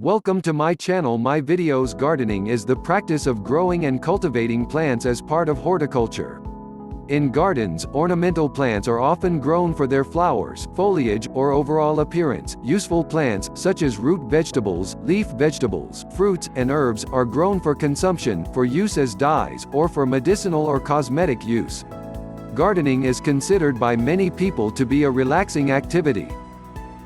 Welcome to my channel. My videos. Gardening is the practice of growing and cultivating plants as part of horticulture. In gardens, ornamental plants are often grown for their flowers, foliage, or overall appearance. Useful plants, such as root vegetables, leaf vegetables, fruits, and herbs, are grown for consumption, for use as dyes, or for medicinal or cosmetic use. Gardening is considered by many people to be a relaxing activity.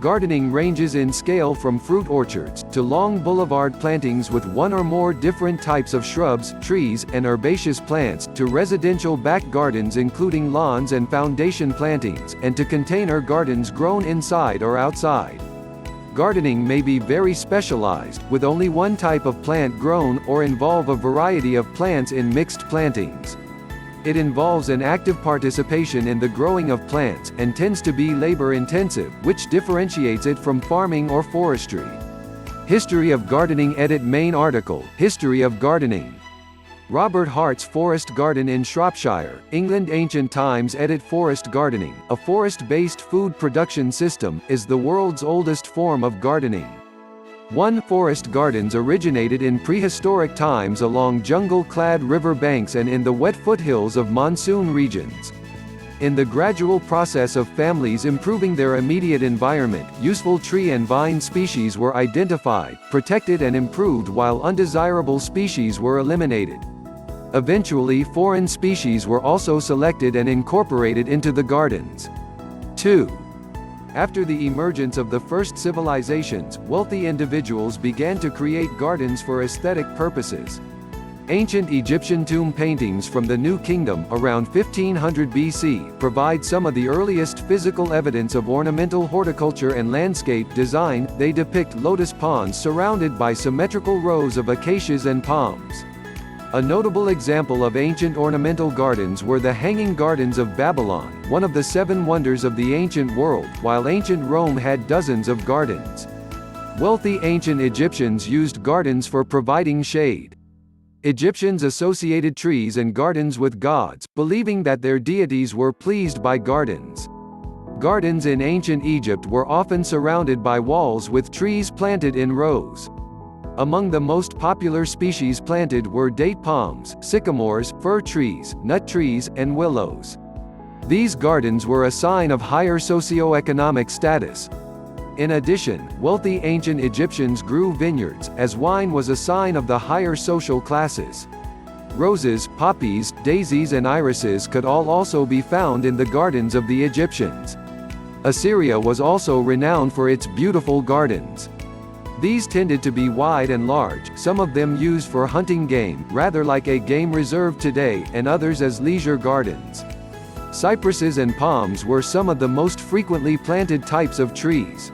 Gardening ranges in scale from fruit orchards, to long boulevard plantings with one or more different types of shrubs, trees, and herbaceous plants, to residential back gardens including lawns and foundation plantings, and to container gardens grown inside or outside. Gardening may be very specialized, with only one type of plant grown, or involve a variety of plants in mixed plantings. It involves an active participation in the growing of plants, and tends to be labor-intensive, which differentiates it from farming or forestry. History of Gardening. Edit main article, History of Gardening. Robert Hart's Forest Garden in Shropshire, England. Ancient times. Edit forest gardening, a forest-based food production system, is the world's oldest form of gardening. Forest gardens originated in prehistoric times along jungle-clad river banks and in the wet foothills of monsoon regions. In the gradual process of families improving their immediate environment, useful tree and vine species were identified, protected and improved, while undesirable species were eliminated. Eventually, foreign species were also selected and incorporated into the gardens. 2. After the emergence of the first civilizations, wealthy individuals began to create gardens for aesthetic purposes. Ancient Egyptian tomb paintings from the New Kingdom, around 1500 BC, provide some of the earliest physical evidence of ornamental horticulture and landscape design. They depict lotus ponds surrounded by symmetrical rows of acacias and palms. A notable example of ancient ornamental gardens were the Hanging Gardens of Babylon, one of the 7 wonders of the ancient world, while ancient Rome had dozens of gardens. Wealthy ancient Egyptians used gardens for providing shade. Egyptians associated trees and gardens with gods, believing that their deities were pleased by gardens. Gardens in ancient Egypt were often surrounded by walls with trees planted in rows. Among the most popular species planted were date palms, sycamores, fir trees, nut trees, and willows. These gardens were a sign of higher socio-economic status. In addition, wealthy ancient Egyptians grew vineyards, as wine was a sign of the higher social classes. Roses, poppies, daisies and irises could all also be found in the gardens of the Egyptians. Assyria was also renowned for its beautiful gardens. These tended to be wide and large, some of them used for hunting game, rather like a game reserve today, and others as leisure gardens. Cypresses and palms were some of the most frequently planted types of trees.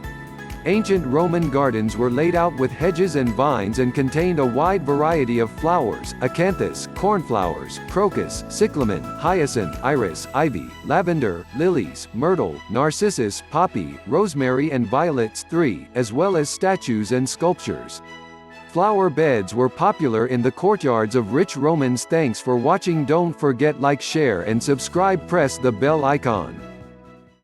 Ancient Roman gardens were laid out with hedges and vines and contained a wide variety of flowers: acanthus, cornflowers, crocus, cyclamen, hyacinth, iris, ivy, lavender, lilies, myrtle, narcissus, poppy, rosemary and violets. 3, as well as statues and sculptures. Flower beds were popular in the courtyards of rich Romans. Thanks for watching. Don't forget like, share and subscribe. Press the bell icon.